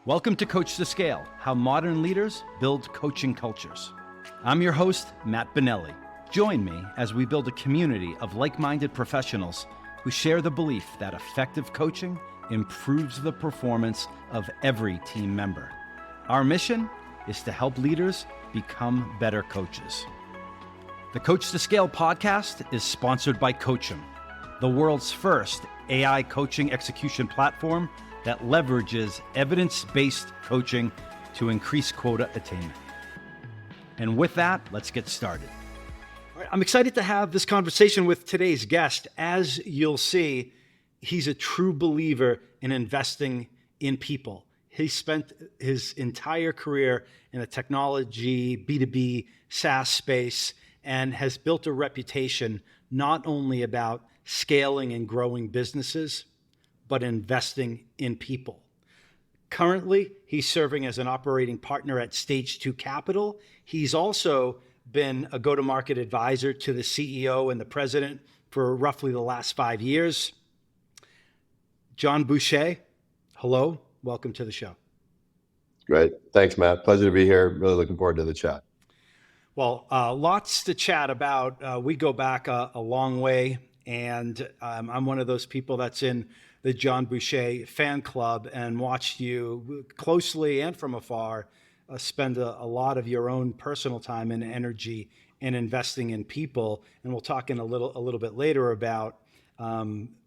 Welcome to Coach2Scale, how modern leaders build coaching cultures. I'm your host, Matt Benelli. Join me as we build a community of like-minded professionals who share the belief that effective coaching improves the performance of every team member. Our mission is to help leaders become better coaches. The Coach2Scale podcast is sponsored by Coachum, the world's first AI coaching execution platform that leverages evidence-based coaching to increase quota attainment. And with that, let's get started. All right, I'm excited to have this conversation with today's guest. As you'll see, he's a true believer in investing in people. He spent his entire career in the technology, B2B, SaaS space, and has built a reputation not only about scaling and growing businesses, but investing in people. Currently, he's serving as an operating partner at Stage 2 Capital. He's also been a go-to-market advisor to the CEO and the president for roughly the last 5 years. John Boucher, hello, welcome to the show. Great, thanks, Matt. Pleasure to be here. Really looking forward to the chat. Well, lots to chat about. We go back a long way, and I'm one of those people that's in the John Boucher fan club and watched you closely and from afar spend a lot of your own personal time and energy in investing in people. And we'll talk in a little bit later about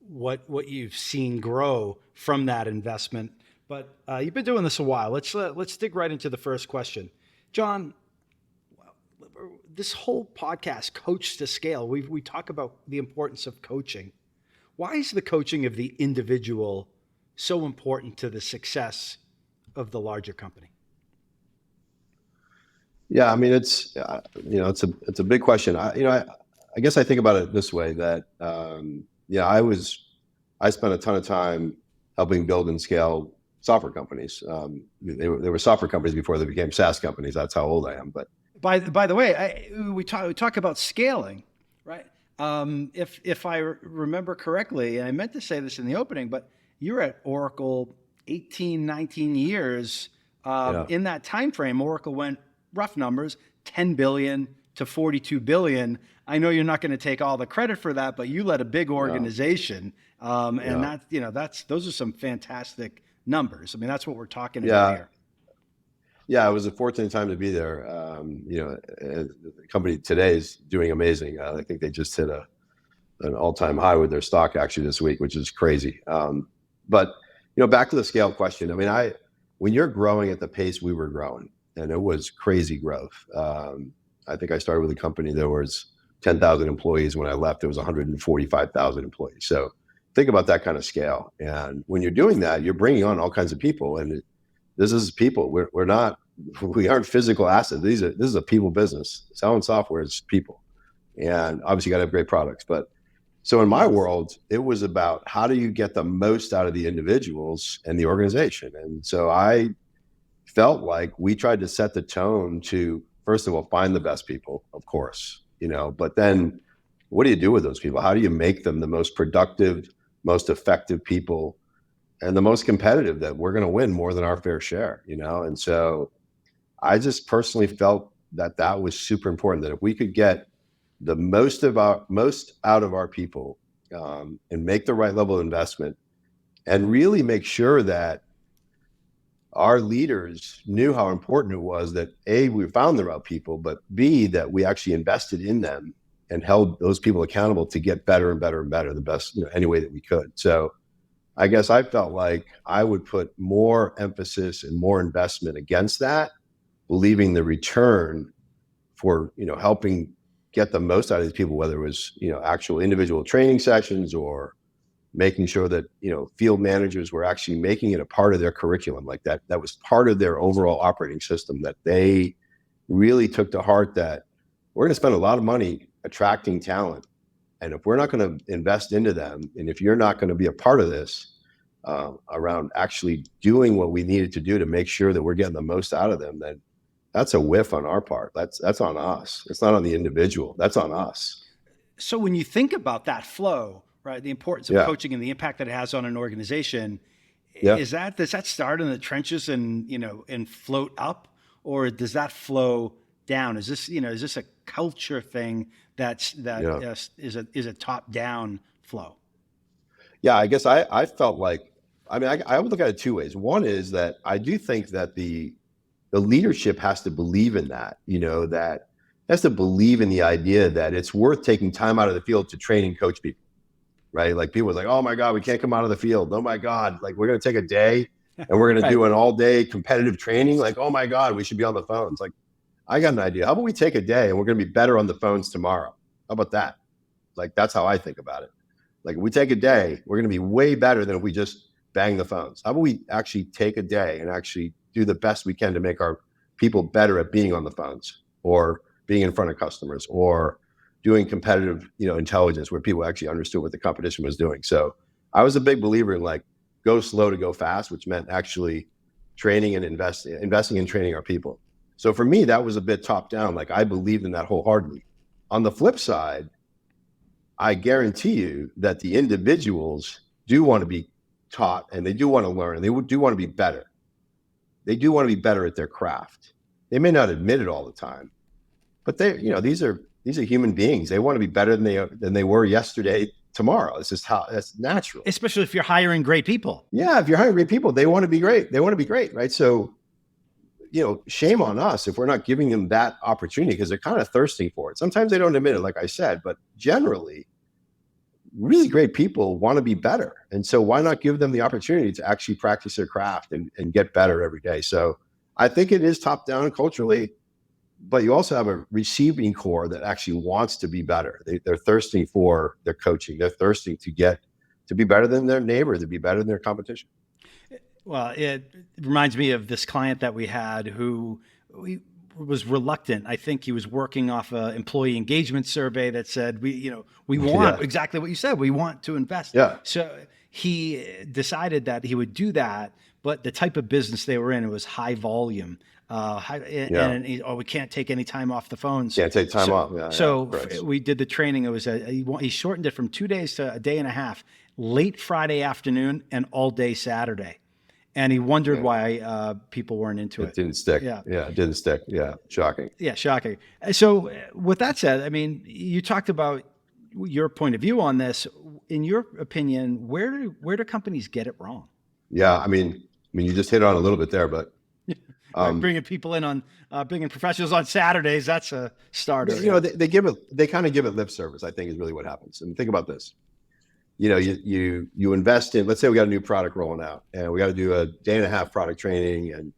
what you've seen grow from that investment. But you've been doing this a while. Let's dig right into the first question. John, this whole podcast, Coach2Scale, we talk about the importance of coaching. Why is the coaching of the individual so important to the success of the larger company? Yeah, I mean, it's a big question. I guess I think about it this way that I spent a ton of time helping build and scale software companies. They were software companies before they became SaaS companies. That's how old I am. But by the way, we talk about scaling, right? If I remember correctly, and I meant to say this in the opening, but you're at Oracle 18, 19 years. In that time frame, Oracle went, rough numbers, 10 billion to 42 billion. I know you're not going to take all the credit for that, but you led a big organization. And those are some fantastic numbers. I mean, that's what we're talking about here. Yeah, it was a fortunate time to be there. The company today is doing amazing. I think they just hit an all-time high with their stock actually this week, which is crazy. But back to the scale question. I mean, when you're growing at the pace we were growing, and it was crazy growth. I think I started with a company that was 10,000 employees. When I left, it was 145,000 employees. So think about that kind of scale. And when you're doing that, you're bringing on all kinds of people, and this is people. We aren't physical assets. This is a people business. Selling software is people, and obviously you got to have great products. But so in my world, it was about how do you get the most out of the individuals and the organization. And so I felt like we tried to set the tone to, first of all, find the best people, of course, but then what do you do with those people? How do you make them the most productive, most effective people, and the most competitive, that we're going to win more than our fair share, And so I just personally felt that was super important, that if we could get the most out of our people and make the right level of investment and really make sure that our leaders knew how important it was that A, we found the right people, but B, that we actually invested in them and held those people accountable to get better and better and better, the best, any way that we could. So I guess I felt like I would put more emphasis and more investment against that, believing the return for, helping get the most out of these people, whether it was, actual individual training sessions or making sure that, field managers were actually making it a part of their curriculum, like that was part of their overall operating system, that they really took to heart that we're going to spend a lot of money attracting talent. And if we're not going to invest into them, and if you're not going to be a part of this around actually doing what we needed to do to make sure that we're getting the most out of them, then that's a whiff on our part. That's on us. It's not on the individual. That's on us. So when you think about that flow, right, the importance of coaching and the impact that it has on an organization, Yeah. does that start in the trenches and, and float up, or does that flow down? Is this a culture thing Yeah. is a top down flow? Yeah. I guess I felt like, I would look at it two ways. One is that I do think that the leadership has to believe in that, that has to believe in the idea that it's worth taking time out of the field to train and coach people, right? Like people are like, oh my God, we can't come out of the field. Oh my God, like we're going to take a day and we're going to do an all day competitive training. Like, oh my God, we should be on the phones. Like, I got an idea. How about we take a day and we're going to be better on the phones tomorrow? How about that? Like, that's how I think about it. Like, if we take a day, we're going to be way better than if we just bang the phones. How about we actually take a day and actually do the best we can to make our people better at being on the phones or being in front of customers or doing competitive, intelligence where people actually understood what the competition was doing. So I was a big believer in like go slow to go fast, which meant actually training and investing in training our people. So for me, that was a bit top down. Like I believed in that wholeheartedly. On the flip side, I guarantee you that the individuals do want to be taught and they do want to learn and they do want to be better. They do want to be better at their craft. They may not admit it all the time, but these are human beings. They want to be better than they were yesterday, tomorrow. It's just that's natural. Especially if you're hiring great people. Yeah, if you're hiring great people, they want to be great. They want to be great, right? So, shame on us if we're not giving them that opportunity because they're kind of thirsting for it. Sometimes they don't admit it, like I said, but generally, really great people want to be better. And so why not give them the opportunity to actually practice their craft and get better every day? So I think it is top down culturally, but you also have a receiving core that actually wants to be better. They're thirsting for their coaching. They're thirsting to be better than their neighbor, to be better than their competition. Well, it reminds me of this client that we had who was reluctant. I think he was working off an employee engagement survey that said, we want exactly what you said. We want to invest. Yeah. So he decided that he would do that, but the type of business they were in, it was high volume. And we can't take any time off the phones. Can't take time off. We did the training. It was he shortened it from 2 days to a day and a half, late Friday afternoon and all day Saturday. And he wondered why people weren't into it. It didn't stick. Yeah, it didn't stick. Yeah, shocking. Yeah, shocking. So with that said, I mean, you talked about your point of view on this. In your opinion, where do companies get it wrong? Yeah, I mean, you just hit on a little bit there, but bringing people in on bringing professionals on Saturdays, that's a starter. They kind of give it lip service, I think is really what happens. And think about this. You invest in, let's say we got a new product rolling out and we got to do a day and a half product training and,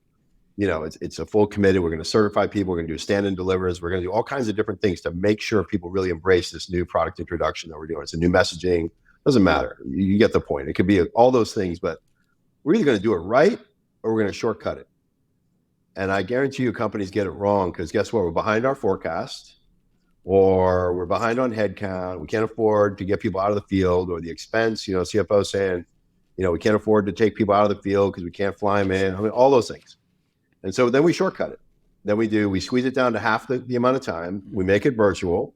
it's a full committed. We're going to certify people. We're going to do stand-in delivers. We're going to do all kinds of different things to make sure people really embrace this new product introduction that we're doing. It's a new messaging. Doesn't matter. You get the point. It could be all those things, but we're either going to do it right or we're going to shortcut it. And I guarantee you companies get it wrong because guess what? We're behind our forecast or we're behind on headcount. We can't afford to get people out of the field or the expense, CFO saying, we can't afford to take people out of the field because we can't fly them in. I mean, all those things. And so then we shortcut it. Then we squeeze it down to half the amount of time. We make it virtual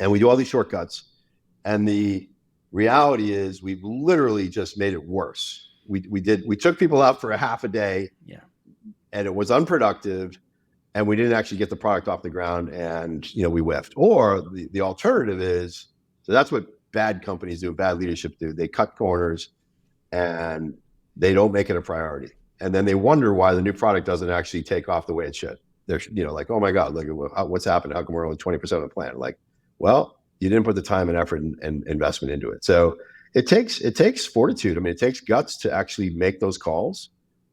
and we do all these shortcuts. And the reality is we've literally just made it worse. We took people out for a half a day and it was unproductive and we didn't actually get the product off the ground and, we whiffed. Or the alternative is, so that's what bad companies do, bad leadership do. They cut corners and they don't make it a priority. And then they wonder why the new product doesn't actually take off the way it should. They're, like, oh my God, like what's happened? How come we're only 20% of the plan? Like, well, you didn't put the time and effort and investment into it. So it takes fortitude. I mean, it takes guts to actually make those calls,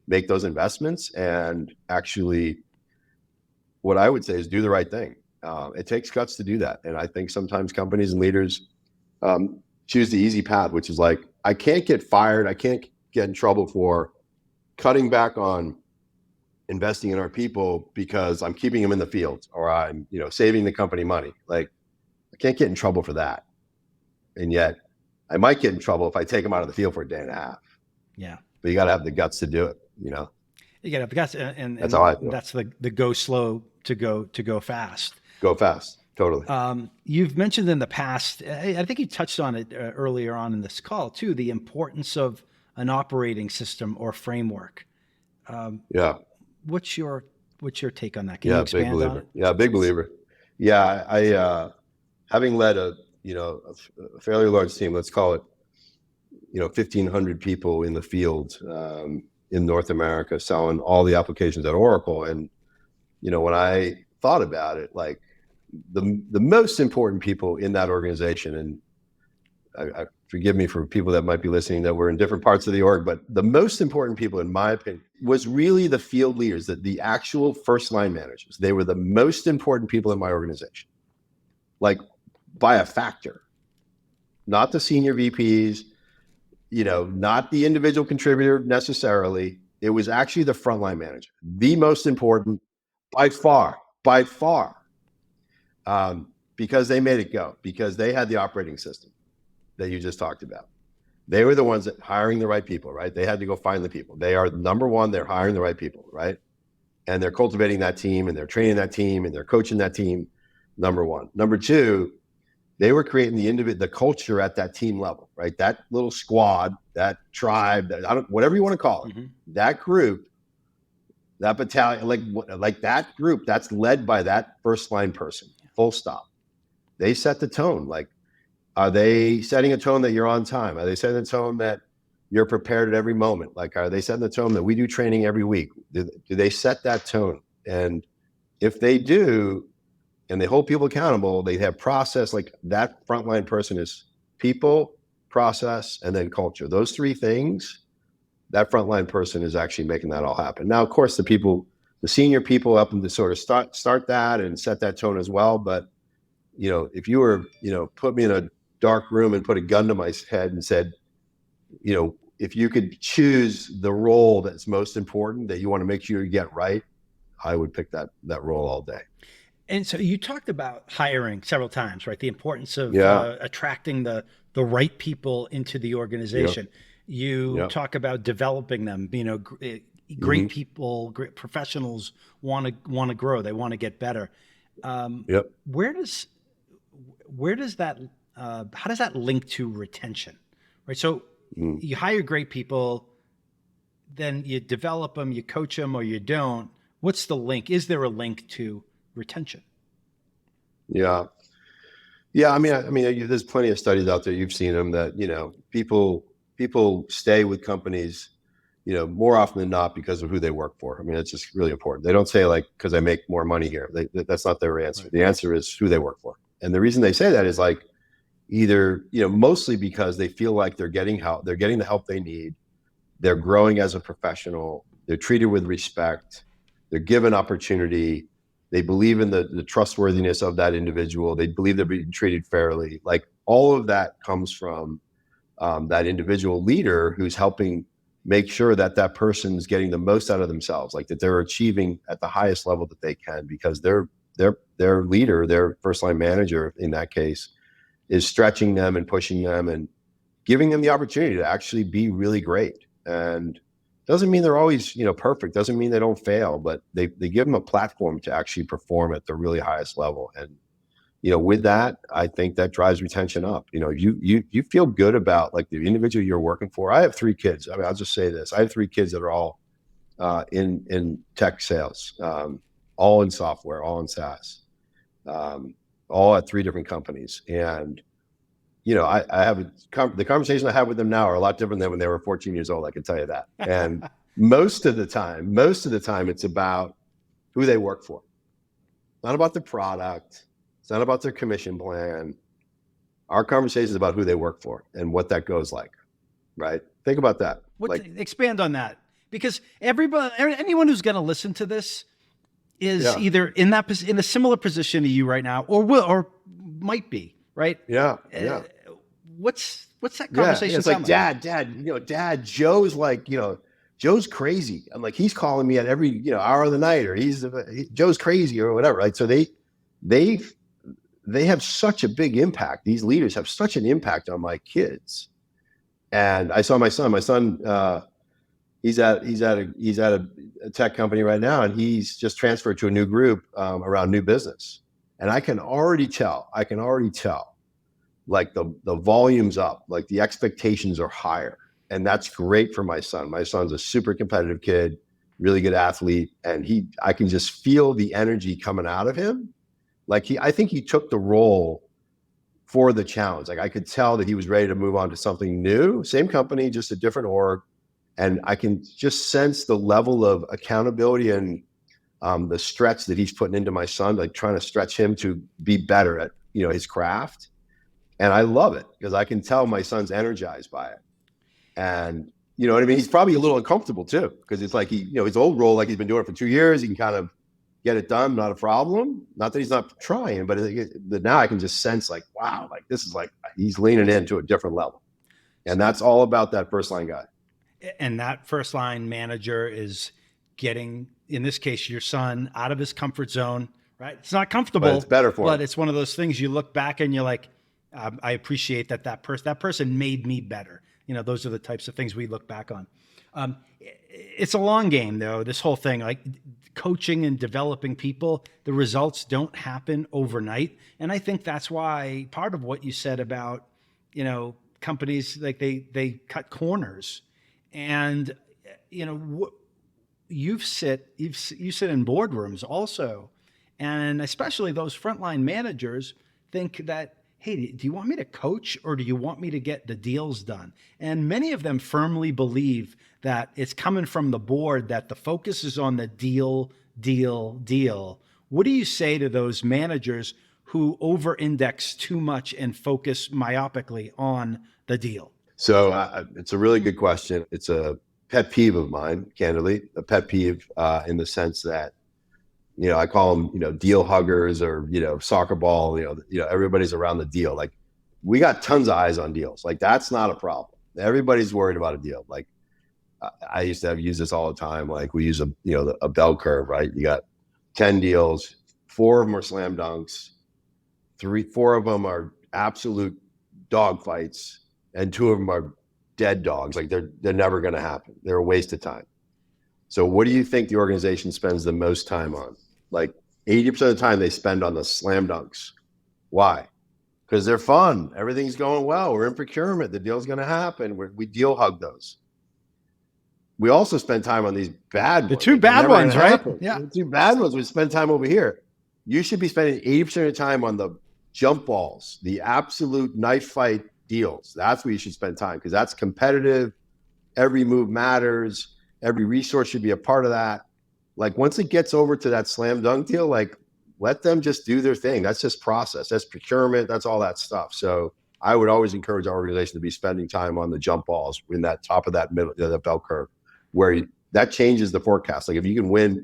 make those investments, and actually, what I would say is do the right thing. It takes guts to do that. And I think sometimes companies and leaders choose the easy path, which is like, I can't get fired. I can't get in trouble for cutting back on investing in our people because I'm keeping them in the field or I'm, saving the company money. Like I can't get in trouble for that. And yet I might get in trouble if I take them out of the field for a day and a half. Yeah. But you got to have the guts to do it, You got to have the guts and that's how I feel. That's the go slow to go fast. Go fast. Totally. You've mentioned in the past, I think you touched on it earlier on in this call too, the importance of an operating system or framework. Yeah. What's your take on that? Can you Big expand believer. on it? Yeah, big believer. Yeah, I having led a fairly large team, let's call it 1,500 people in the field in North America, selling all the applications at Oracle. And when I thought about it, like the most important people in that organization, and I forgive me for people that might be listening that were in different parts of the org, but the most important people, in my opinion, was really the field leaders, the actual first line managers. They were the most important people in my organization, like by a factor, not the senior VPs, not the individual contributor necessarily. It was actually the frontline manager, the most important by far, because they made it go, because they had the operating system that you just talked about. They were the ones that hiring the right people, right? They had to go find the people. They are number one, they're hiring the right people, right? And they're cultivating that team, and they're training that team, and they're coaching that team, number one. Number two, they were creating the culture at that team level, right? That little squad, that tribe, whatever you want to call it, that group, that battalion, like that group, that's led by that first line person, full stop. They set the tone. Like, are they setting a tone that you're on time? Are they setting a tone that you're prepared at every moment? Like, are they setting the tone that we do training every week? Do they set that tone? And if they do, and they hold people accountable, they have process. Like, that frontline person is people, process, and then culture. Those three things, that frontline person is actually making that all happen. Now, of course, the senior people up to sort of start that and set that tone as well. But if you were, put me in a dark room and put a gun to my head and said, if you could choose the role that's most important, that you want to make sure you get right, I would pick that role all day. And so you talked about hiring several times, right? The importance of attracting the right people into the organization. You talk about developing them. Great people, great professionals want to grow. They want to get better. Where does that? How does that link to retention? Right. So you hire great people, then you develop them, you coach them, or you don't. What's the link? Is there a link to retention? Yeah. I mean, there's plenty of studies out there. You've seen them that people stay with companies, more often than not because of who they work for. I mean, it's just really important. They don't say like, because I make more money here. That's not their answer. Right. The answer is who they work for, and the reason they say that is like either mostly because they feel like they're getting help, they're getting the help they need, they're growing as a professional, they're treated with respect, they're given opportunity. They believe in the trustworthiness of that individual. They believe they're being treated fairly. Like, all of that comes from that individual leader who's helping make sure that person's getting the most out of themselves, like that they're achieving at the highest level that they can, because their leader, their first line manager in that case, is stretching them and pushing them and giving them the opportunity to actually be really great. And doesn't mean they're always, perfect. Doesn't mean they don't fail, but they give them a platform to actually perform at the really highest level. And, with that, I think that drives retention up. You feel good about like the individual you're working for. I have 3 kids. I mean, I'll just say this. I have 3 kids that are all in tech sales, all in software, all in SaaS, all at 3 different companies. And, I have the conversation I have with them now are a lot different than when they were 14 years old. I can tell you that. And most of the time, it's about who they work for. Not about the product. It's not about their commission plan. Our conversation is about who they work for and what that goes like, right? Think about that. Expand on that, because anyone who's going to listen to this is either in a similar position to you right now, or might be, right? Yeah. What's that conversation? It's like, Dad, Dad, Joe's like, Joe's crazy. I'm like, he's calling me at every, hour of the night, or Joe's crazy or whatever. Right. So they have such a big impact. These leaders have such an impact on my kids. And I saw my son, he's at a tech company right now, and he's just transferred to a new group around new business. And I can already tell, like the volume's up, like the expectations are higher. And that's great for my son. My son's a super competitive kid, really good athlete. And I can just feel the energy coming out of him. Like I think he took the role for the challenge. Like I could tell that he was ready to move on to something new, same company, just a different org. And I can just sense the level of accountability and the stretch that he's putting into my son, like trying to stretch him to be better at, his craft. And I love it because I can tell my son's energized by it. And you know what I mean? He's probably a little uncomfortable too, because it's like his old role, like he's been doing it for 2 years, he can kind of get it done, not a problem. Not that he's not trying, but now I can just sense like, wow, like this is like he's leaning into a different level. And that's all about that first line guy. And that first line manager is getting, in this case, your son out of his comfort zone, right? It's not comfortable, but it's better for him. But it's one of those things you look back and you're like, I appreciate that person made me better. Those are the types of things we look back on. It's a long game though, this whole thing, like coaching and developing people, the results don't happen overnight. And I think that's why part of what you said about, companies, like they cut corners. And, you sit in boardrooms also. And especially those frontline managers think that, hey, do you want me to coach or do you want me to get the deals done? And many of them firmly believe that it's coming from the board, that the focus is on the deal. What do you say to those managers who over-index too much and focus myopically on the deal? So it's a really good question. It's a pet peeve of mine, candidly, a pet peeve in the sense that, I call them, deal huggers or, soccer ball, everybody's around the deal. Like we got tons of eyes on deals. Like that's not a problem. Everybody's worried about a deal. Like I used to use this all the time. Like we use a bell curve, right? You got 10 deals, 4 of them are slam dunks, 4 of them are absolute dog fights, and 2 of them are dead dogs. Like they're never going to happen. They're a waste of time. So what do you think the organization spends the most time on? Like 80% of the time they spend on the slam dunks. Why? Because they're fun. Everything's going well. We're in procurement. The deal's going to happen. We deal hug those. We also spend time on these bad ones. The 2 bad ones, right? Yeah. The 2 bad ones, we spend time over here. You should be spending 80% of the time on the jump balls, the absolute knife fight deals. That's where you should spend time because that's competitive. Every move matters. Every resource should be a part of that. Like once it gets over to that slam dunk deal, like let them just do their thing. That's just process. That's procurement. That's all that stuff. So I would always encourage our organization to be spending time on the jump balls in that top of that middle, the bell curve, where that changes the forecast. Like if you can win,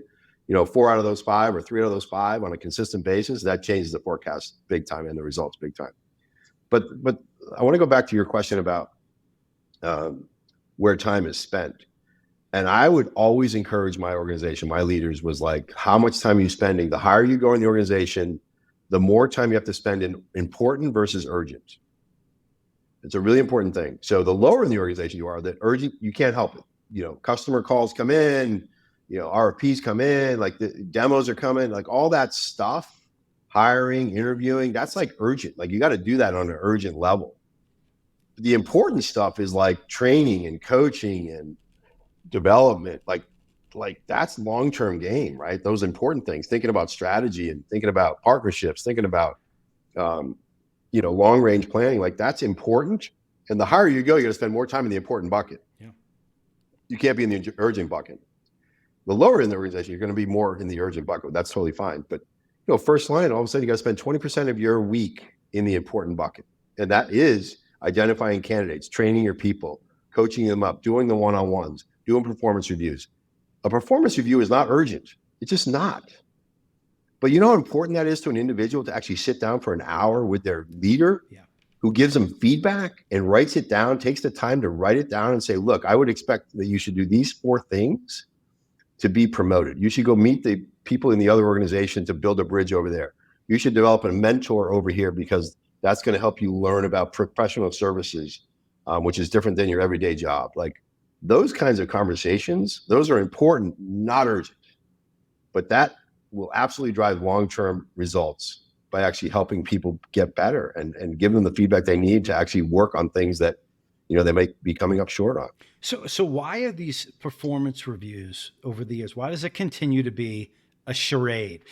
4 out of those 5 or 3 out of those 5 on a consistent basis, that changes the forecast big time and the results big time. But I want to go back to your question about where time is spent. And I would always encourage my organization, my leaders was like, how much time are you spending? The higher you go in the organization, the more time you have to spend in important versus urgent. It's a really important thing. So the lower in the organization you are, that urgent, you can't help it. Customer calls come in, RFPs come in, like the demos are coming, like all that stuff, hiring, interviewing, that's like urgent. Like you got to do that on an urgent level. The important stuff is like training and coaching and development, like that's long-term game, right? Those important things, thinking about strategy and thinking about partnerships, thinking about, long-range planning, like that's important. And the higher you go, you're gonna spend more time in the important bucket. Yeah. You can't be in the urgent bucket. The lower in the organization, you're gonna be more in the urgent bucket. That's totally fine. But, first line, all of a sudden you gotta spend 20% of your week in the important bucket. And that is identifying candidates, training your people, coaching them up, doing the one-on-ones, doing performance reviews. A performance review is not urgent. It's just not. But you know how important that is to an individual to actually sit down for an hour with their leader who gives them feedback and writes it down, takes the time to write it down and say, look, I would expect that you should do these 4 things to be promoted. You should go meet the people in the other organization to build a bridge over there. You should develop a mentor over here because that's going to help you learn about professional services, which is different than your everyday job. Like those kinds of conversations, those are important, not urgent, but that will absolutely drive long-term results by actually helping people get better and give them the feedback they need to actually work on things that, they might be coming up short on. So why are these performance reviews over the years? Why does it continue to be a charade?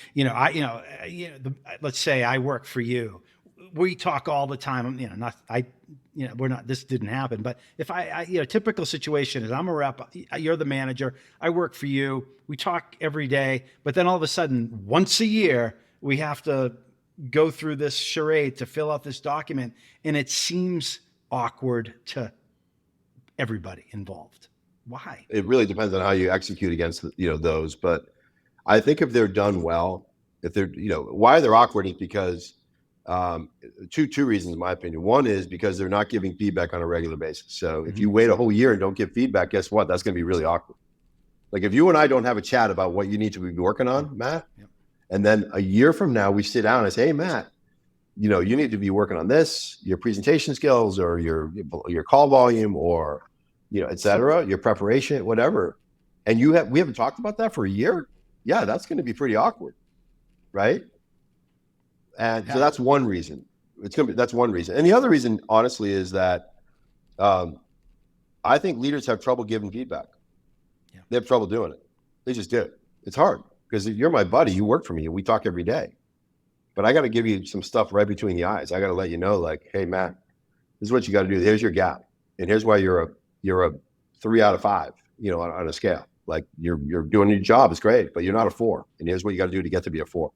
Let's say I work for you. We talk all the time. This didn't happen, but if typical situation is I'm a rep, you're the manager, I work for you. We talk every day, but then all of a sudden, once a year, we have to go through this charade to fill out this document, and it seems awkward to everybody involved. Why? It really depends on how you execute against those, but I think if they're done well, if they're why they're awkward is because two reasons in my opinion. One is because they're not giving feedback on a regular basis. So if you wait a whole year and don't give feedback, guess what? That's going to be really awkward. Like if you and I don't have a chat about what you need to be working on, Matt, and then a year from now we sit down and I say, hey, Matt, you need to be working on this, your presentation skills or your call volume or, et cetera, your preparation, whatever. And we haven't talked about that for a year. Yeah, that's going to be pretty awkward. Right. And so that's one reason. That's one reason. And the other reason, honestly, is that I think leaders have trouble giving feedback. Yeah. They have trouble doing it. They just do it. It's hard because you're my buddy. You work for me. We talk every day. But I got to give you some stuff right between the eyes. I got to let you know, like, hey, Matt, this is what you got to do. Here's your gap. And here's why you're a 3 out of 5, on a scale. Like you're doing your job. It's great, but you're not a 4. And here's what you got to do to get to be a 4.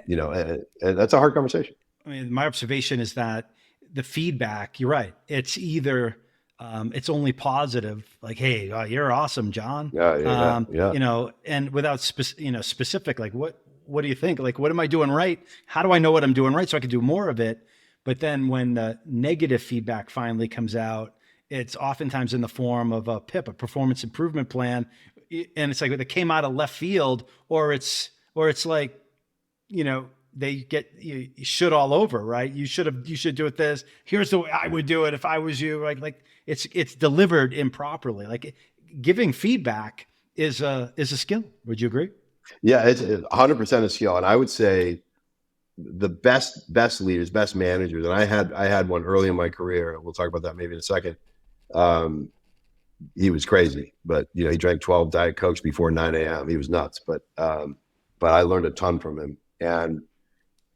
And that's a hard conversation. I mean, my observation is that the feedback, you're right. It's either, it's only positive, like, hey, you're awesome, John. Yeah. And without specific, like, what do you think? Like, what am I doing right? How do I know what I'm doing right so I can do more of it? But then when the negative feedback finally comes out, it's oftentimes in the form of a PIP, a performance improvement plan. And it's like it came out of left field, or it's like, they get you should all over, right? You should do it this. Here's the way I would do it if I was you. Like it's delivered improperly. Like giving feedback is a skill. Would you agree? Yeah, it's 100% a skill. And I would say the best leaders, best managers, and I had one early in my career. We'll talk about that maybe in a second. He was crazy, but he drank 12 Diet Cokes before 9 a.m. He was nuts, but I learned a ton from him. And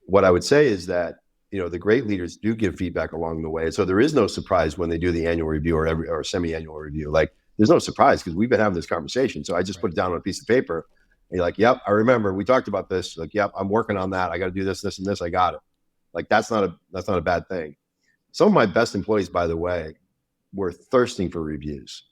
what I would say is that, the great leaders do give feedback along the way. So there is no surprise when they do the annual review or semi-annual review. Like there's no surprise because we've been having this conversation. So I just put it down on a piece of paper and you're like, yep, I remember we talked about this. Like, yep, I'm working on that. I got to do this, this, and this. I got it. Like, that's not a bad thing. Some of my best employees, by the way, were thirsting for reviews.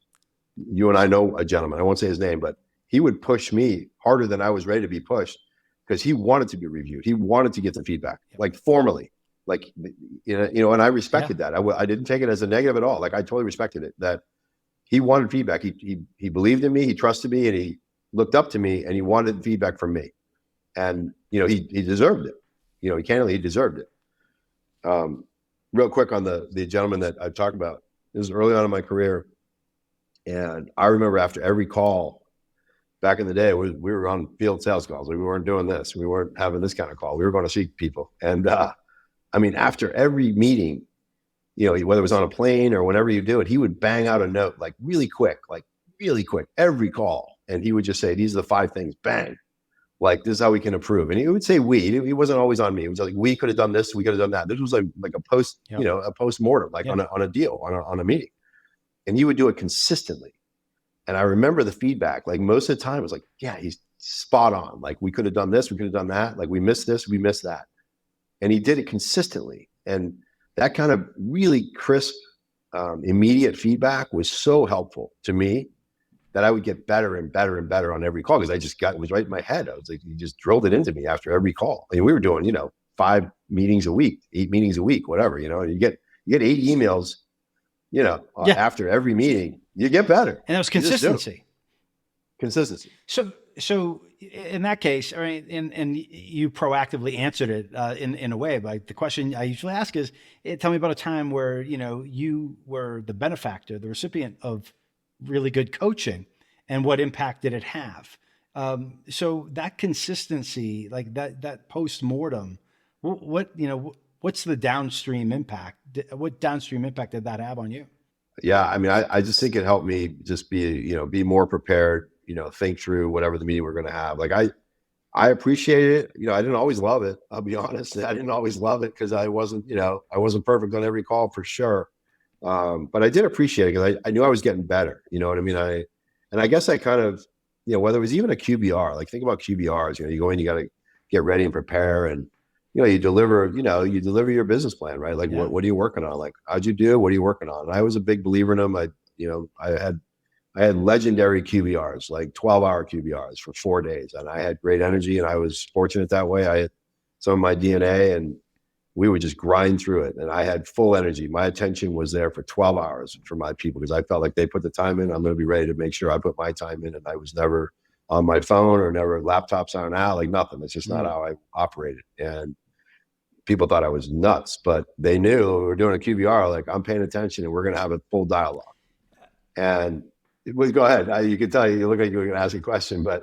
You and I know a gentleman, I won't say his name, but he would push me harder than I was ready to be pushed because he wanted to be reviewed. He wanted to get the feedback, like formally, like, and I respected that. I didn't take it as a negative at all. Like I totally respected it, that he wanted feedback. He believed in me, he trusted me, and he looked up to me, and he wanted feedback from me. And, he deserved it. He deserved it. Real quick on the gentleman that I've talked about, this was early on in my career. And I remember after every call back in the day, we were on field sales calls. We weren't doing this. We weren't having this kind of call. We were going to see people. And after every meeting, whether it was on a plane or whenever you do it, he would bang out a note, like really quick, every call. And he would just say, these are the 5 things, bang. Like, this is how we can improve. And he would say he wasn't always on me. It was like, we could have done this, we could have done that. This was like a post, a post-mortem, on a deal, on a meeting. And he would do it consistently. And I remember the feedback, like most of the time it was like, yeah, he's spot on. Like we could have done this, we could have done that. Like we missed this, we missed that. And he did it consistently. And that kind of really crisp, immediate feedback was so helpful to me that I would get better and better and better on every call because it was right in my head. I was like, he just drilled it into me after every call. I mean, we were doing, 5 meetings a week, 8 meetings a week, whatever, and you get 8 emails, after every meeting, you get better. And that was consistency. Consistency. So in that case, all right, and you proactively answered it in a way. But the question I usually ask is, tell me about a time where you were the benefactor, the recipient of really good coaching, and what impact did it have? So that consistency, like that post-mortem, what's the downstream impact? What downstream impact did that have on you? Yeah, I mean, I just think it helped me just be more prepared, think through whatever the meeting we're going to have. Like I appreciate it. I didn't always love it. I'll be honest. I didn't always love it because I wasn't perfect on every call for sure. But I did appreciate it because I knew I was getting better. You know what I mean? And I guess I kind of, whether it was even a QBR, like think about QBRs, you go in, you got to get ready and prepare, and, you deliver your business plan, right? Like, what are you working on? Like, how'd you do? What are you working on? And I was a big believer in them. I had legendary QBRs, like 12-hour QBRs for 4 days. And I had great energy, and I was fortunate that way. I had some of my DNA, and we would just grind through it. And I had full energy. My attention was there for 12 hours for my people because I felt like they put the time in. I'm going to be ready to make sure I put my time in. And I was never on my phone or never laptops on out, like nothing. It's just not how I operated. And people thought I was nuts, but they knew we were doing a QBR, like I'm paying attention and we're going to have a full dialogue. And go ahead. You can tell you look like you were going to ask a question, but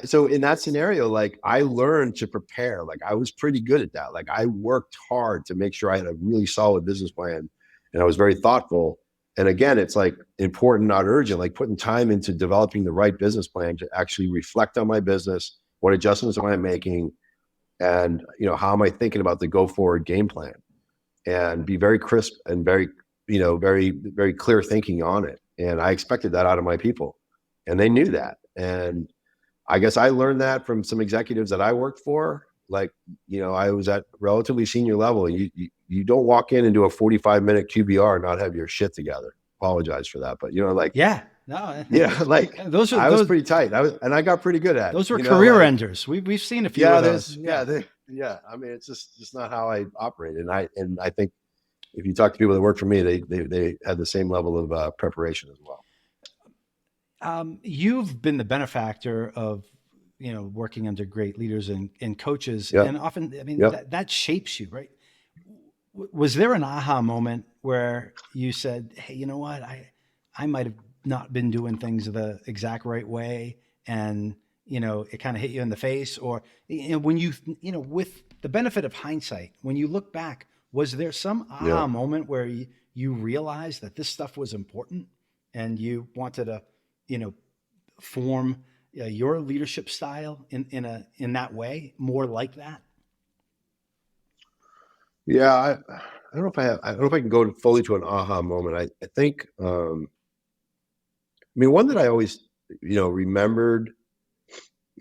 so in that scenario, like I learned to prepare. Like I was pretty good at that. Like I worked hard to make sure I had a really solid business plan, and I was very thoughtful. And again, it's like important, not urgent, like putting time into developing the right business plan to actually reflect on my business. What adjustments am I making? And, how am I thinking about the go forward game plan, and be very crisp and very, very, very clear thinking on it. And I expected that out of my people, and they knew that. And I guess I learned that from some executives that I worked for. Like, I was at relatively senior level. You don't walk in and do a 45-minute QBR and not have your shit together. Apologize for that, but yeah, no, yeah, like I was pretty tight. I got pretty good at it. Those were career enders. We've seen a few of those. Yeah. I mean, it's just not how I operated. And I think if you talk to people that work for me, they had the same level of preparation as well. You've been the benefactor of, working under great leaders and coaches, and often, I mean, that shapes you, right? Was there an aha moment where you said, hey, you know what? I might have not been doing things the exact right way, and, it kind of hit you in the face? Or, when with the benefit of hindsight, when you look back, was there some aha moment where you realized that this stuff was important and you wanted to, form your leadership style in that way, more like that? Yeah, I don't know if I don't know if I can go fully to an aha moment. I think, one that I always, remembered,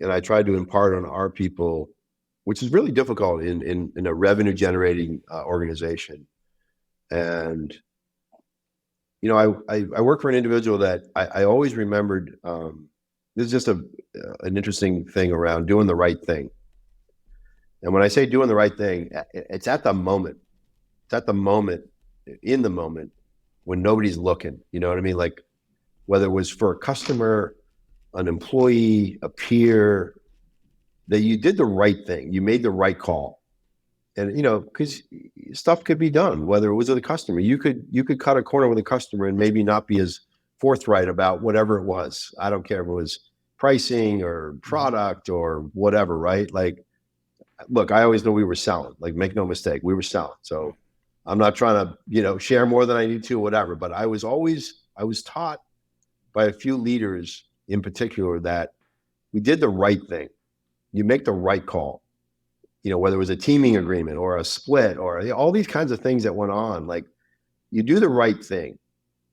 and I tried to impart on our people, which is really difficult in a revenue generating organization. And, I work for an individual that I always remembered. This is just an interesting thing around doing the right thing. And when I say doing the right thing, it's at the moment. It's at the moment, in the moment, when nobody's looking. You know what I mean? Like whether it was for a customer, an employee, a peer, that you did the right thing. You made the right call. And, because stuff could be done, whether it was with a customer. You could cut a corner with a customer and maybe not be as forthright about whatever it was. I don't care if it was pricing or product or whatever, right? Like, look, I always know we were selling. Like, make no mistake, we were selling. So I'm not trying to, share more than I need to, whatever. But I was taught by a few leaders in particular that we did the right thing. You make the right call. Whether it was a teaming agreement or a split or all these kinds of things that went on, like you do the right thing.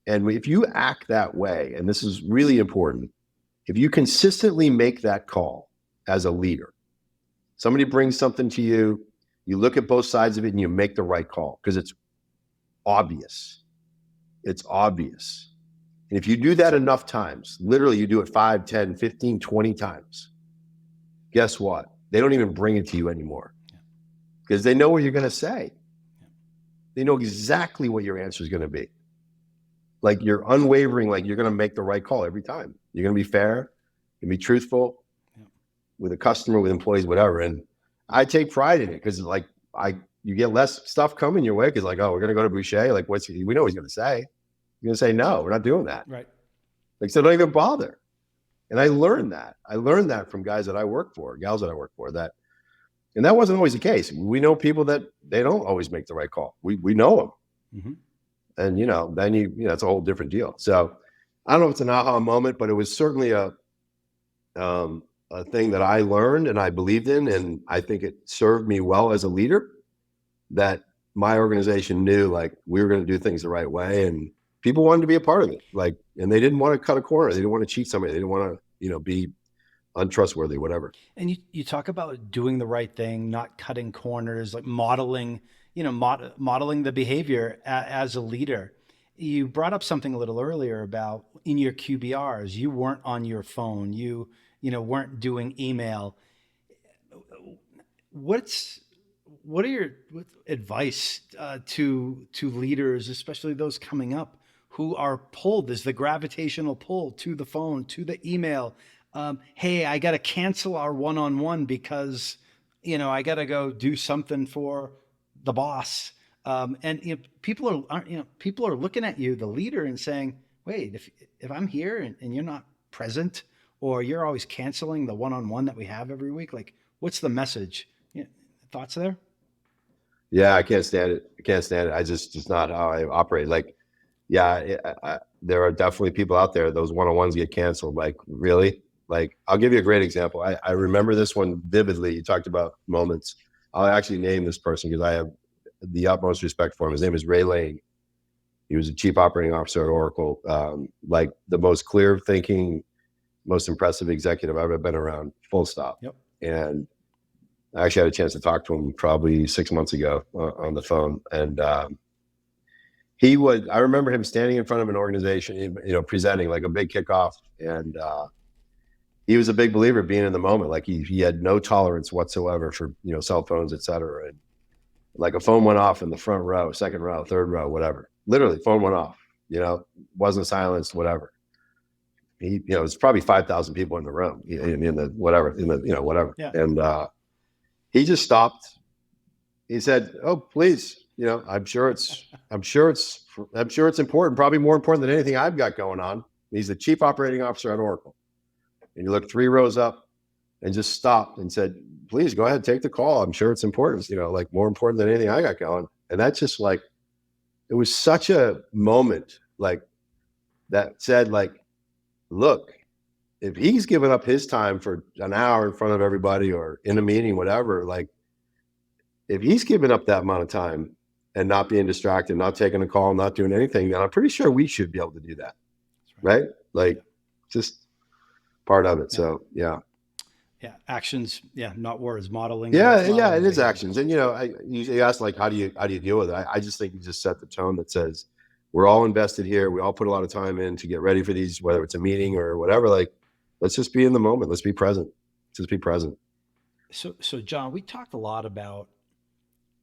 And if you act that way, and this is really important, if you consistently make that call as a leader, somebody brings something to you, you look at both sides of it and you make the right call because it's obvious. It's obvious. And if you do that enough times, literally you do it 5, 10, 15, 20 times, guess what? They don't even bring it to you anymore because they know what you're going to say. They know exactly what your answer is going to be. Like you're unwavering, like you're going to make the right call every time. You're going to be fair, you're going to be truthful with a customer, with employees, whatever. And I take pride in it because like you get less stuff coming your way because like, oh, we're going to go to Boucher. Like we know what he's going to say. He's going to say, no, we're not doing that. Right. Like, so don't even bother. And I learned that. I learned that from guys that I work for, gals that I work for, and that wasn't always the case. We know people that they don't always make the right call. We know them. and then it's a whole different deal. So I don't know if it's an aha moment, but it was certainly a thing that I learned and I believed in, and I think it served me well as a leader, that my organization knew like we were going to do things the right way, and people wanted to be a part of it. Like, and they didn't want to cut a corner. They didn't want to cheat somebody. They didn't want to, be untrustworthy, whatever. And you talk about doing the right thing, not cutting corners, like modeling, modeling the behavior as a leader. You brought up something a little earlier about in your QBRs, you weren't on your phone, you weren't doing email. What are your advice to leaders, especially those coming up, who are pulled? There's the gravitational pull to the phone, to the email. Hey, I got to cancel our one-on-one because, I got to go do something for the boss. And people are looking at you, the leader, and saying, wait, if I'm here and you're not present, or you're always canceling the one-on-one that we have every week, like, what's the message? Thoughts there? Yeah, I can't stand it. I just not how I operate. Like, yeah, there are definitely people out there, those one-on-ones get canceled. Like, really? Like, I'll give you a great example. I remember this one vividly. You talked about moments. I'll actually name this person because I have the utmost respect for him. His name is Ray Lane. He was the chief operating officer at Oracle. Like the most clear thinking, most impressive executive I've ever been around, full stop. Yep. And I actually had a chance to talk to him probably 6 months ago on the phone. And I remember him standing in front of an organization, presenting like a big kickoff. And he was a big believer of being in the moment. Like he had no tolerance whatsoever for, cell phones, et cetera. And like a phone went off in the front row, second row, third row, whatever. Literally phone went off, wasn't silenced, whatever. It's probably 5,000 people in the room in the whatever. Yeah. And he just stopped. He said, "Oh, please, I'm sure it's important, probably more important than anything I've got going on." He's the chief operating officer at Oracle. And he looked 3 rows up and just stopped and said, "Please go ahead, take the call. I'm sure it's important, like more important than anything I got going." And that's just like, it was such a moment like that said, like, look, if he's given up his time for an hour in front of everybody or in a meeting, whatever, like if he's given up that amount of time and not being distracted, not taking a call, not doing anything, then I'm pretty sure we should be able to do that. Right? Like just part of it. Yeah. So, yeah. Yeah. Actions. Yeah. Not words, modeling. Yeah. It is actions. And, you asked like, how do you deal with it? I just think you just set the tone that says, we're all invested here. We all put a lot of time in to get ready for these, whether it's a meeting or whatever, like, let's just be in the moment. Let's be present. Just be present. So John, we talked a lot about,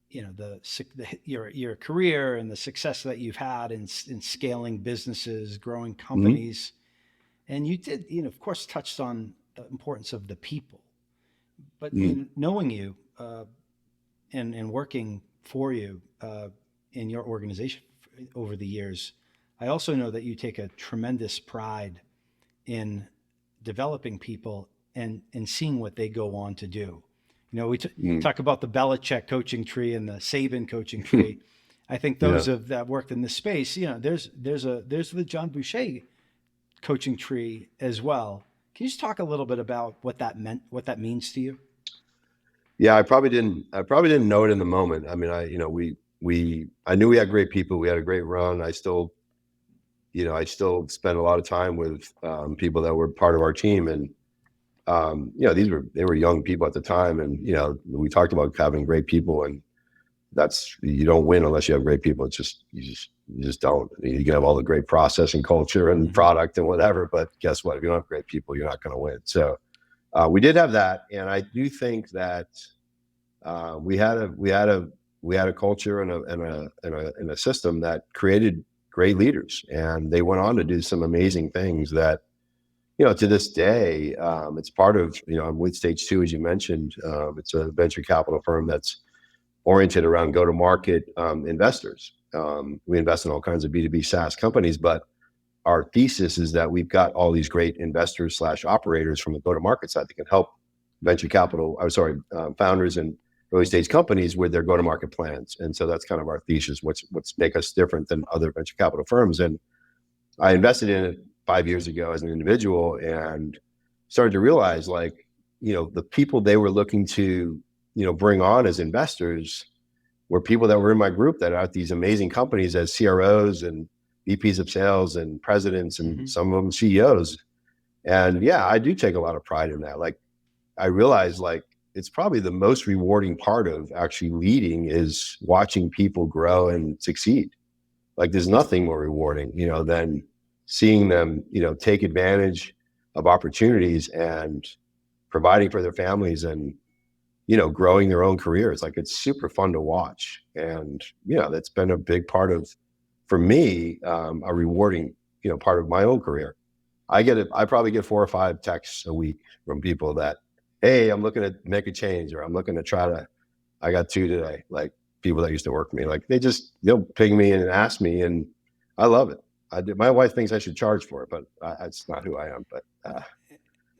your career and the success that you've had in scaling businesses, growing companies. Mm-hmm. And you did, of course, touched on the importance of the people, but knowing you and working for you in your organization over the years, I also know that you take a tremendous pride in developing people and seeing what they go on to do. We talk about the Belichick coaching tree and the Saban coaching tree. I think those that worked in this space, there's the John Boucher coaching tree as well. Can you just talk a little bit about what that means to you? Yeah, I probably didn't know it in the moment. I mean, I knew we had great people. We had a great run. I still spent a lot of time with people that were part of our team, and they were young people at the time, and we talked about having great people, and you don't win unless you have great people. It's just you just don't. You can have all the great process and culture and product and whatever, but guess what? If you don't have great people, you're not going to win. So we did have that, and I do think that we had a culture and a system that created great leaders, and they went on to do some amazing things that, to this day, it's part of, I'm with Stage 2, as you mentioned. It's a venture capital firm that's oriented around go-to-market investors. We invest in all kinds of B2B SaaS companies, but our thesis is that we've got all these great investors / operators from the go-to-market side that can help founders and early stage companies with their go-to-market plans. And so that's kind of our thesis, what's make us different than other venture capital firms. And I invested in it 5 years ago as an individual and started to realize, like, the people they were looking to, bring on as investors were people that were in my group that are at these amazing companies as CROs and VPs of sales and presidents and some of them CEOs. And yeah, I do take a lot of pride in that. Like, I realize, like, it's probably the most rewarding part of actually leading is watching people grow and succeed. Like, there's nothing more rewarding, than seeing them, take advantage of opportunities and providing for their families and, growing their own careers. Like, it's super fun to watch. And, that's been a big part of, for me, a rewarding, part of my own career. I probably get 4 or 5 texts a week from people that, hey, I'm looking to make a change, or I'm looking to I got 2 today. Like, people that used to work for me, like, they'll ping me and ask me, and I love it. My wife thinks I should charge for it, but it's not who I am. But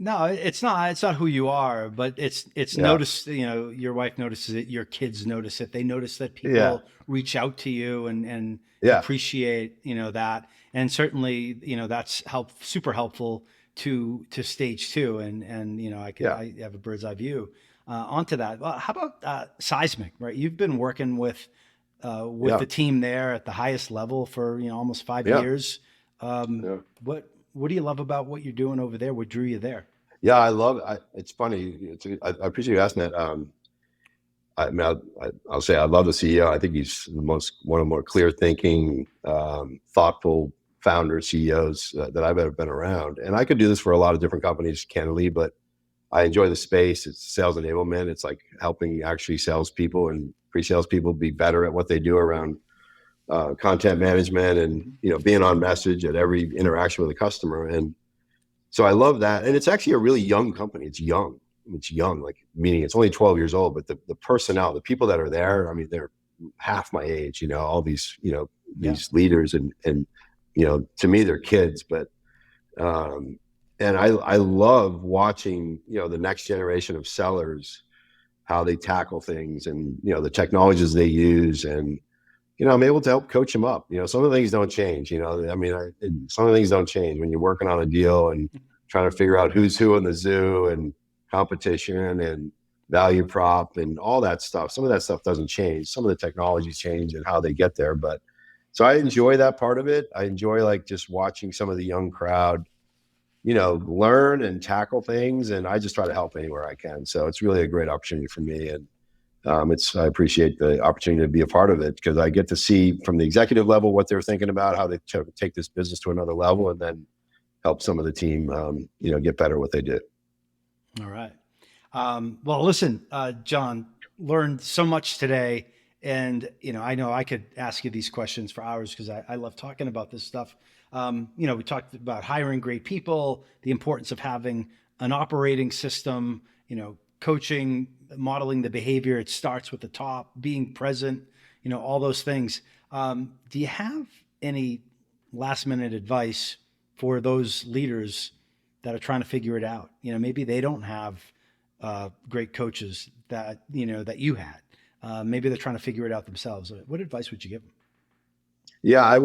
no, it's not. It's not who you are, but it's noticed. Your wife notices it. Your kids notice it. They notice that people reach out to you and appreciate that. And certainly, that's super helpful to stage 2. And I have a bird's eye view onto that. Well, how about Seismic? Right, you've been working with the team there at the highest level for almost 5 years. What do you love about what you're doing over there? What drew you there? Yeah, I love it. It's funny. I appreciate you asking that. I'll say I love the CEO. I think he's one of the more clear thinking, thoughtful founder CEOs that I've ever been around. And I could do this for a lot of different companies, candidly, but I enjoy the space. It's sales enablement. It's like helping actually salespeople and pre-sales people be better at what they do around content management and being on message at every interaction with a customer. And so I love that. And it's actually a really young company. It's young, like, meaning it's only 12 years old, but the personnel, the people that are there, I mean, they're half my age, all these, these leaders and to me, they're kids, but and I love watching, the next generation of sellers, how they tackle things and, the technologies they use. And, I'm able to help coach them up. Some of the things don't change, some of the things don't change when you're working on a deal and trying to figure out who's who in the zoo and competition and value prop and all that stuff. Some of that stuff doesn't change. Some of the technologies change and how they get there. But so I enjoy that part of it. I enjoy, like, just watching some of the young crowd, learn and tackle things. And I just try to help anywhere I can. So it's really a great opportunity for me. And I appreciate the opportunity to be a part of it because I get to see from the executive level what they're thinking about, how they take this business to another level, and then help some of the team, get better at what they do. All right. Well, listen, John, learned so much today. And, I know I could ask you these questions for hours because I love talking about this stuff. We talked about hiring great people, the importance of having an operating system, coaching, modeling the behavior. It starts with the top, being present, all those things. Do you have any last minute advice for those leaders that are trying to figure it out? Maybe they don't have great coaches that you had. Maybe they're trying to figure it out themselves. What advice would you give them? Yeah, I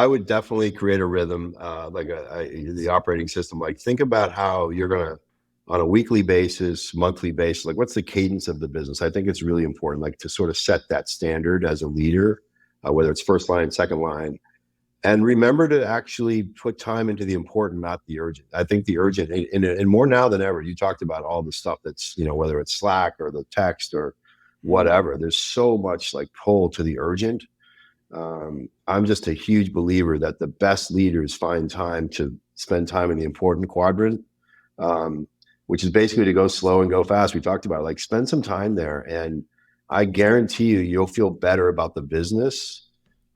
would definitely create a rhythm, like the operating system. Like, think about how you're gonna, on a weekly basis, monthly basis, like, what's the cadence of the business? I think it's really important, like, to sort of set that standard as a leader, whether it's first line, second line, and remember to actually put time into the important, not the urgent. I think the urgent, and more now than ever, you talked about all the stuff that's, whether it's Slack or the text or whatever, there's so much, like, pull to the urgent. I'm just a huge believer that the best leaders find time to spend time in the important quadrant, which is basically to go slow and go fast. We talked about it. Like, spend some time there, and I guarantee you'll feel better about the business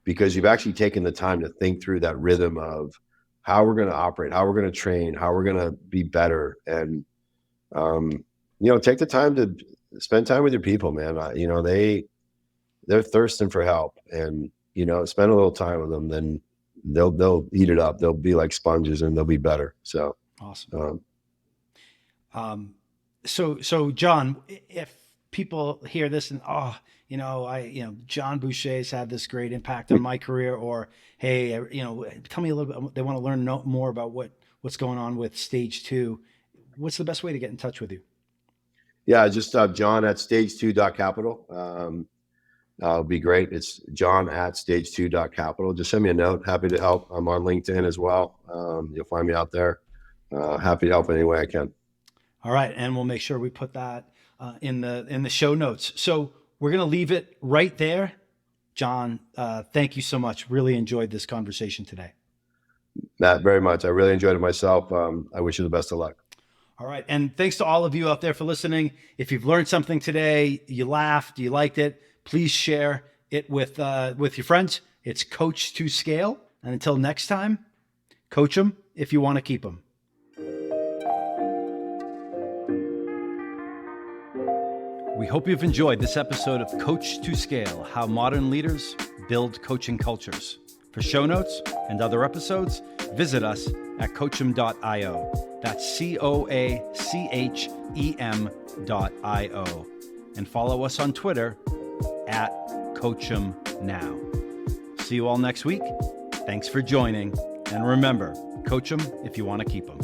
because you've actually taken the time to think through that rhythm of how we're going to operate, how we're going to train, how we're going to be better. And, take the time to spend time with your people, man. They're thirsting for help, and, spend a little time with them, then they'll eat it up. They'll be like sponges and they'll be better. So awesome. So John, if people hear this and, John Boucher's had this great impact on my career, or, hey, tell me a little bit, they want to learn more about what's going on with stage 2. What's the best way to get in touch with you? Yeah, just John at stage2.capital. It'll be great. It's John at stage2.capital. Just send me a note. Happy to help. I'm on LinkedIn as well. You'll find me out there. Happy to help any way I can. All right. And we'll make sure we put that in the show notes. So we're going to leave it right there. John, thank you so much. Really enjoyed this conversation today. Matt, very much. I really enjoyed it myself. I wish you the best of luck. All right. And thanks to all of you out there for listening. If you've learned something today, you laughed, you liked it, please share it with your friends. It's Coach2Scale. And until next time, coach them if you want to keep them. We hope you've enjoyed this episode of Coach2Scale, How Modern Leaders Build Coaching Cultures. For show notes and other episodes, visit us at coachem.io. That's COACHEM.io. And follow us on Twitter at CoachemNow. See you all next week. Thanks for joining. And remember, coach them if you want to keep them.